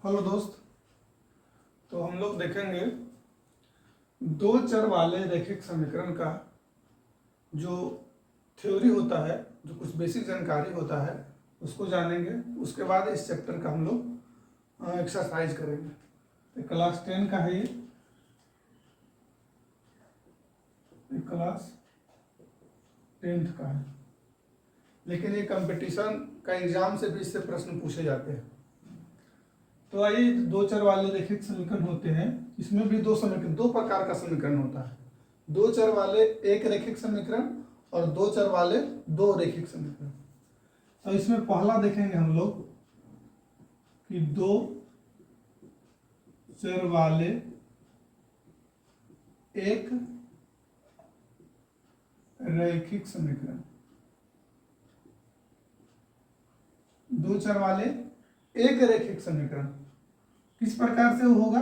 Hello दोस्त। तो हम लोग देखेंगे दो चर वाले रैखिक समीकरण का जो थ्योरी होता है, जो कुछ बेसिक जानकारी होता है उसको जानेंगे। उसके बाद इस चैप्टर का हम लोग एक्सरसाइज करेंगे। तो क्लास 10 का है ये क्लास 10th का है, लेकिन ये कंपटीशन का एग्जाम से भी इससे प्रश्न पूछे जाते हैं। तो आइए, दो चर वाले रैखिक समीकरण होते हैं। इसमें भी दो प्रकार का समीकरण होता है। दो चर वाले एक रैखिक समीकरण और दो चर वाले दो रैखिक समीकरण। तो इसमें पहला देखेंगे हम लोग कि दो चर वाले एक रैखिक समीकरण। दो चर वाले एक रैखिक समीकरण किस प्रकार से होगा?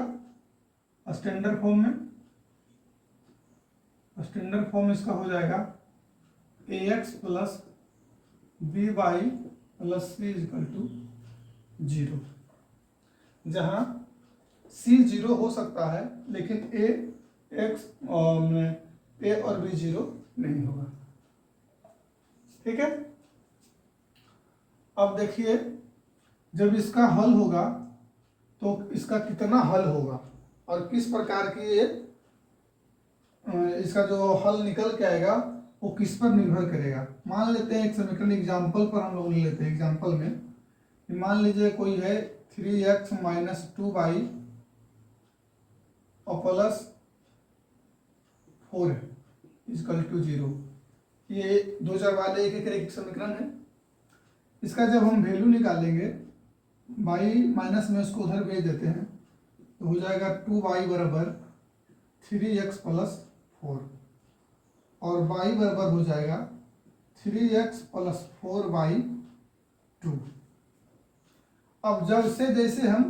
स्टैंडर्ड फॉर्म में। स्टैंडर्ड फॉर्म इसका हो जाएगा ax plus b y plus c equal to 0, जहां c 0 हो सकता है लेकिन a और b 0 नहीं होगा। ठीक है। अब देखिए, जब इसका हल होगा तो इसका कितना हल होगा और किस प्रकार की ये इसका जो हल निकल के आएगा वो किस पर निर्भर करेगा। मान लेते हैं एक समीकरण एग्जाम्पल पर हम लोग ले लेते हैं। एग्जाम्पल में मान लीजिए कोई है 3x माइनस 2y और प्लस 4 इक्वल टू 0। ये दो चर वाले एक रैखिक समीकरण है। इसका जब हम वैल्यू निकालेंगे, y माइनस में उसको उधर भेज देते हैं तो हो जाएगा 2y बराबर 3x प्लस 4 और y बराबर हो जाएगा 3x प्लस 4y 2। अब जब से जैसे हम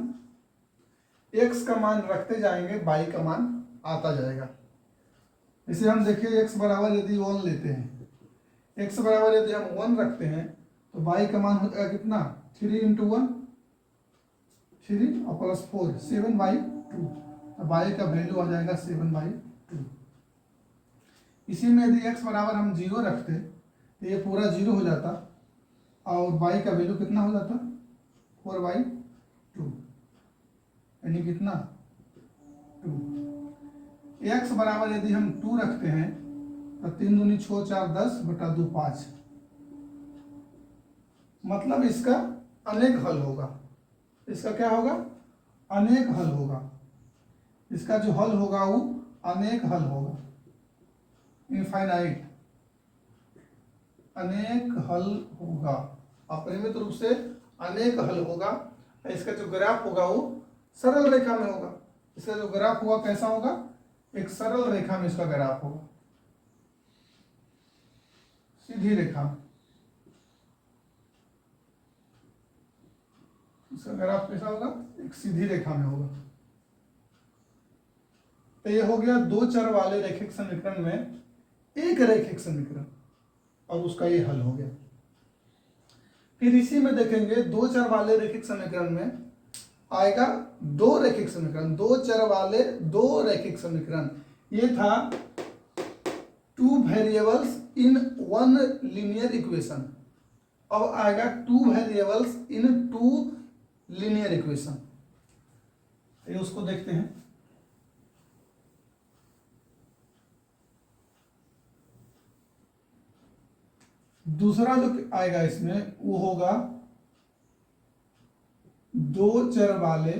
x का मान रखते जाएंगे y का मान आता जाएगा। इसे हम देखिए x बराबर यदि 1 लेते हैं, x बराबर यदि हम 1 रखते हैं तो y का मान हो जाएगा कितना? 3 इंटू 1 3 और प्लस 4 7/2। तो y का वैल्यू आ जाएगा 7/2। इसी में यदि x बराबर हम 0 रखते तो ये पूरा 0 हो जाता और y का वैल्यू कितना हो जाता? 4/2, यानी कितना? 2। x बराबर यदि हम 2 रखते हैं तो 3 दूनी 6 4 10 बटा 2 5। मतलब इसका अनेक हल होगा। इसका क्या होगा? अनेक हल होगा। इसका जो हल होगा वो अनेक हल होगा, इनफाइनाइट अनेक हल होगा। अपरिमित रूप से अनेक हल होगा। इसका जो ग्राफ होगा वो सरल रेखा में होगा। इसका जो ग्राफ होगा कैसा होगा? एक सरल रेखा में इसका ग्राफ होगा, सीधी रेखा। इसका ग्राफ कैसा होगा? एक सीधी रेखा में होगा। तो ये हो गया दो चर वाले रैखिक समीकरण में एक रैखिक समीकरण और उसका ये हल हो गया। फिर इसी में देखेंगे दो चर वाले रैखिक समीकरण में आएगा दो रैखिक समीकरण। दो चर वाले दो रैखिक समीकरण, ये था 2 वेरिएबल्स इन 1 लीनियर इक्वेशन। अब आएगा 2 वेरिएबल्स इन 2 लीनियर इक्वेशन। ये उसको देखते हैं। दूसरा जो आएगा इसमें वो होगा दो चर वाले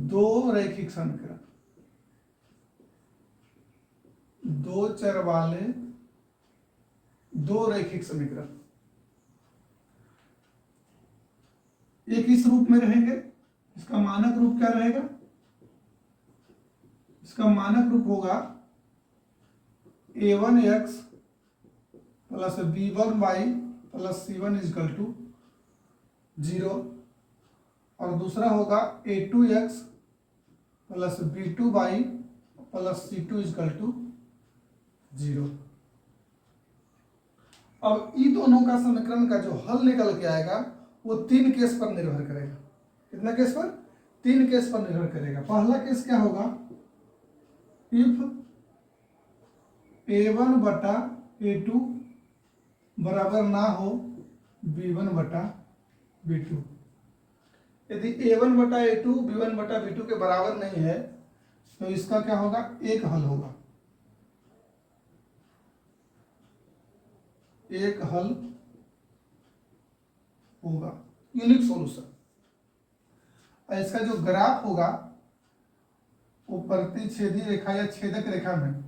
दो रैखिक समीकरण। दो चर वाले दो रैखिक समीकरण ये किस रूप में रहेंगे? इसका मानक रूप क्या रहेगा? इसका मानक रूप होगा a1x plus b1y plus c1 equal to 0 और दूसरा होगा a2x plus b2y plus c2 equal to 0। अब इन दोनों का समीकरण का जो हल निकल के आएगा वो 3 केस पर निर्भर करेगा। कितना केस पर? 3 केस पर निर्भर करेगा। पहला केस क्या होगा? इफ A1 बटा A2 बराबर ना हो B1 बटा B2। यदि A1 बटा A2 B1 बटा B2 के बराबर नहीं है तो इसका क्या होगा? एक हल होगा, एक हल होगा, यूनिक सॉल्यूशन। और इसका जो ग्राफ होगा वो प्रतिच्छेदी रेखा या छेदक रेखा में,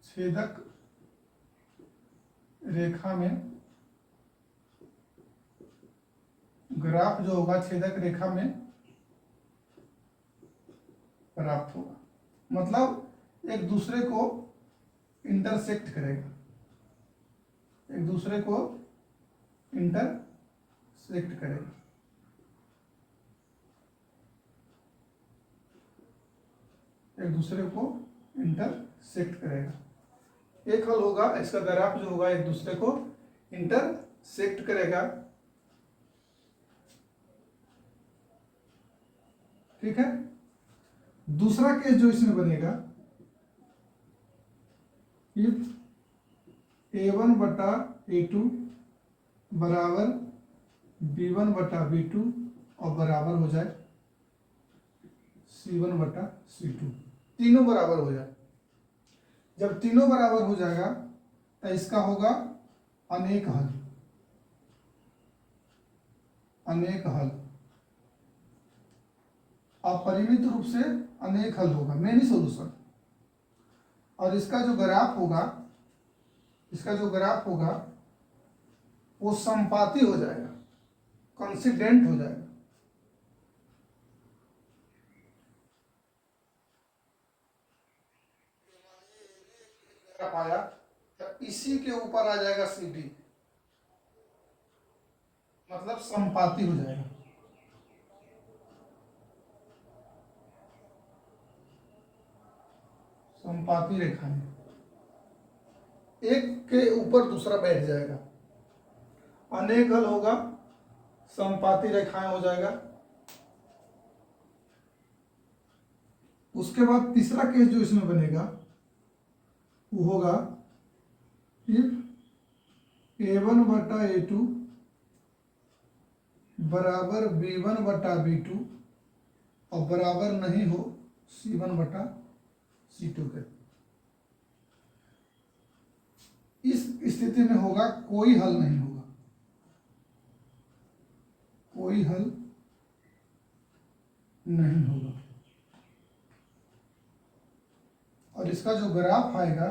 छेदक रेखा में ग्राफ जो होगा छेदक रेखा में प्राप्त होगा। मतलब एक दूसरे को इंटरसेक्ट करेगा, एक दूसरे को इंटरसेक्ट करेगा। एक दूसरे को इंटरसेक्ट करेगा। एक हल होगा, इसका ग्राफ जो होगा एक दूसरे को इंटरसेक्ट करेगा। ठीक है। दूसरा केस जो इसमें बनेगा, इफ A1 बटा A2 बराबर B1 बटा B2 और बराबर हो जाए C1 बटा C2, तीनों बराबर हो जाए। जब तीनों बराबर हो जाएगा तो इसका होगा अनेक हल, अनेक हल, अपरिमित रूप से अनेक हल होगा, मेनी सॉल्यूशन। और इसका जो ग्राफ होगा, इसका जो ग्राफ होगा वो संपाती हो जाएगा, कंसिडेंट हो जाएगा। आया तो इसी के ऊपर आ जाएगा CD, मतलब संपाती हो जाएगा। संपाती रेखाएं एक के ऊपर दूसरा बैठ जाएगा, अनेक हल होगा, संपाती रेखाएं हो जाएगा। उसके बाद तीसरा केस जो इसमें बनेगा वो होगा इफ A1 बटा A2 बराबर B1 बटा B2 और बराबर नहीं हो C1 बटा C2 के। इस स्थिति में होगा कोई हल नहीं होगा, कोई हल नहीं होगा। और इसका जो ग्राफ आएगा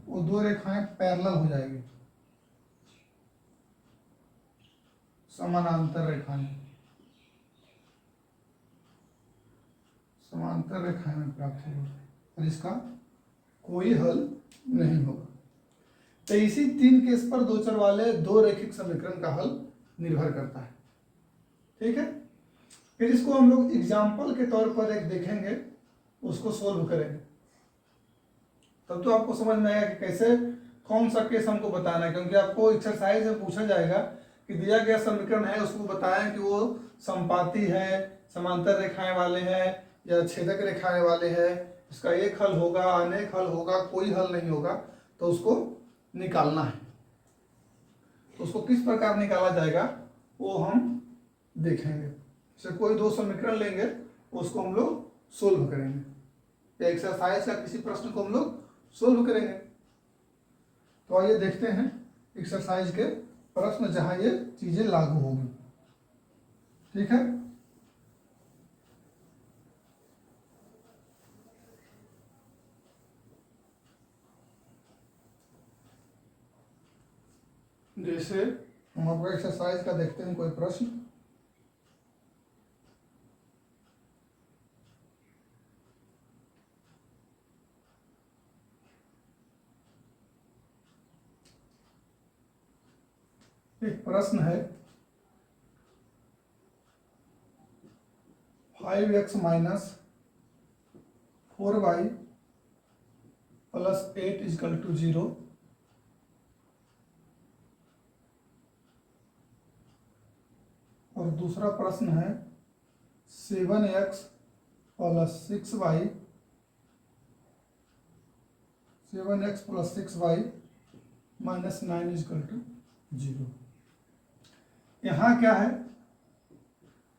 वो दो रेखाएं पैरेलल हो जाएगी, समानांतर रेखाएं, समांतर रेखाएं में प्राप्त होगा और इसका कोई हल नहीं होगा। तो इसी 3 केस पर दो चर वाले दो रैखिक समीकरण का हल निर्भर करता है। ठीक है। फिर इसको हम लोग एग्जाम्पल के तौर पर एक देखेंगे, उसको सोल्व करेंगे, तब तो आपको समझ में आएगा कि कैसे कौन सा केस हमको बताना है। क्योंकि आपको एक्सरसाइज में पूछा जाएगा कि दिया गया समीकरण है उसको बताएं कि वो संपाती है, समांतर रेखाएं वाले हैं या छेदक रेखाएं वाले हैं, इसका एक हल होगा, अनेक हल होगा, कोई हल नहीं होगा, तो उसको निकालना है। तो उसको किस प्रकार निकाला जाएगा वो हम देखेंगे। जैसे कोई दो समीकरण लेंगे, उसको हम लोग सोल्व करेंगे, या एक्सरसाइज का किसी प्रश्न को हम लोग सोल्व करेंगे। तो आइए देखते हैं एक्सरसाइज के प्रश्न जहां ये चीजें लागू होंगी। ठीक है। जैसे हम आपको एक्सरसाइज का देखते हैं कोई प्रश्न। एक प्रश्न है 5x minus 4y plus 8 is equal to 0 और दूसरा प्रश्न है 7x plus 6y 7x plus 6y minus 9 is equal to 0। यहाँ क्या है,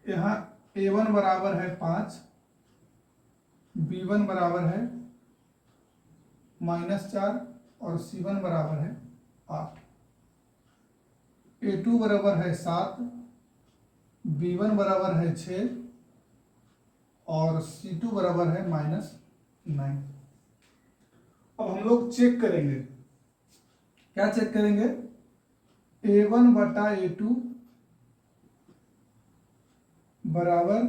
यहाँ a1 बराबर है 5, b1 बराबर है -4 और c1 बराबर है 8। a2 बराबर है 7, b1 बराबर है 6 और c2 बराबर है -9। अब हम लोग चेक करेंगे, क्या चेक करेंगे, a1 बटा a2 बराबर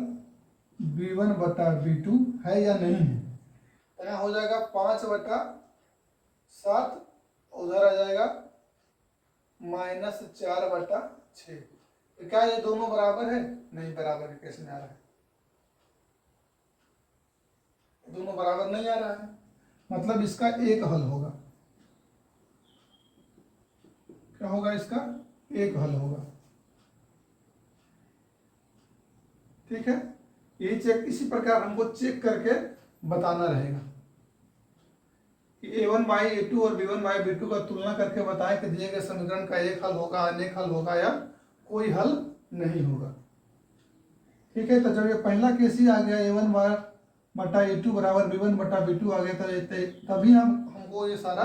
b1 बटा b2 है या नहीं है। तो यहाँ हो जाएगा 5 बटा 7, उधर आ जाएगा -4 बटा 6। तो क्या ये दोनों बराबर है? नहीं, बराबर के केस में आ रहा है, दोनों बराबर नहीं आ रहा है, मतलब इसका एक हल होगा। क्या होगा? इसका एक हल होगा। ठीक है, ये चेक इसी प्रकार हमको चेक करके बताना रहेगा कि a1 बाई a2 और b1 बाई b2 का तुलना करके बताएं कि दिए गए समीकरण का एक हल होगा, अनेक हल होगा या कोई हल नहीं होगा। ठीक है, तो जब ये पहला केस ही आ गया a1 बटा a2 बराबर b1 बटा b2 आ गया, तो तभी हमको ये सारा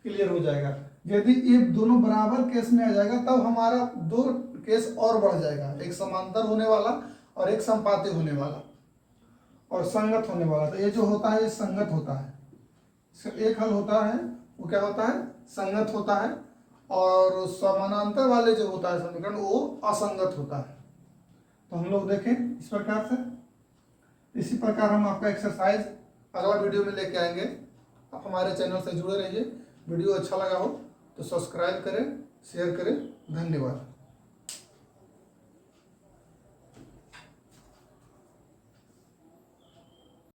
क्लियर हो जाएगा। यदि ये दोनों बराबर केस में आ जाएगा तब हमारा दो केस और बढ़ जाएगा, एक समांतर होने वाला और एक संपाती होने वाला और संगत होने वाला। तो ये जो होता है ये संगत होता है, एक हल होता है वो क्या होता है? संगत होता है, और समानांतर वाले जो होता है समीकरण वो असंगत होता है। तो हम लोग देखें इस प्रकार से, इसी प्रकार हम आपका एक्सरसाइज अगला वीडियो में लेके आएंगे। आप हमारे चैनल से जुड़े रहिए। वीडियो अच्छा लगा हो तो सब्सक्राइब करें, शेयर करें। धन्यवाद।